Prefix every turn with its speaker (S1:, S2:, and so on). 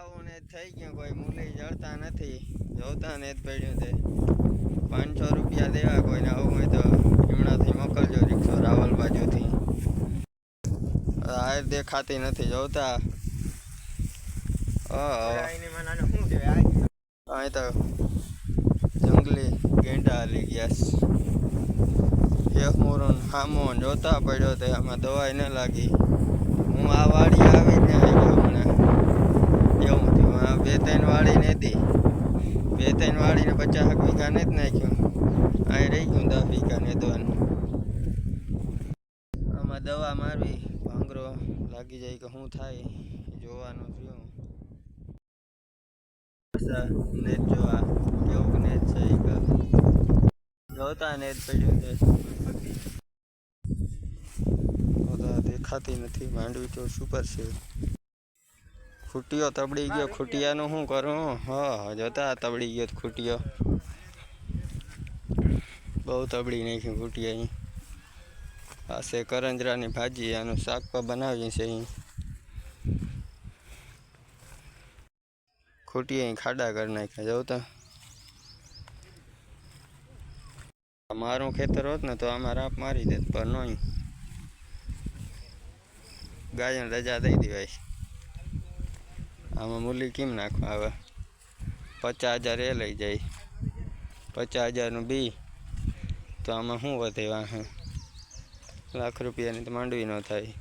S1: આવું ને થઈ ગયું, કોઈ મૂલી જળતા નથી, જોતા ને જ પડ્યું તે 500 રૂપિયા દેવા કોઈને આવું હોય તો હમણાંથી મોકલજો રિક્ષો રાવલ બાજુથી. આ દેખાતી નથી જોતા. અહીં તો જંગલી ગેંડા હાલી ગયા. એક મોરન હામો જોતા પડ્યો તે આમાં દવાઈ ન લાગી. હું આ વાડી આવીને આવી ગયો હમણાં એવું થયું. આ 2-3 વાડી નથી, 2-3 વાડીને 50 વીઘા ને જ નાખ્યું. અહીં રહી ગયું 10 વીઘા નેદવાનું. આમાં દવા મારવી, ભાંગરો લાગી જાય કે શું થાય જોવાનું થયું. નેટ જોવા કેવું નેટ છે જોતા નેટ પડ્યું છે. દેખાતી નથી. માંડવી તો સુપર છે. ખૂટીઓ તબડી ગયો. ખૂટિયાનું શું કરું? હા જોતા તબડી ગયો ખૂટિયો. બહુ તબડી નાખી ખૂટિયા. અહીં આ છે કરંજરાની ભાજી. આનું શાક પણ બનાવીએ છે. અહીં ખૂટી અહીં ખાડા કરી નાખ્યા જોતા. મારું ખેતર હોત ને તો આમાં રાપ મારી દેત, પણ નહીં. ગાયને રજા દઈ દેવાય. આમાં મૂલી કેમ નાખવા આવે? 50,000 એ લઈ જાય. 50,000નું બી તો આમાં શું વધે? 1 લાખ રૂપિયાની તો માંડવી ન થાય.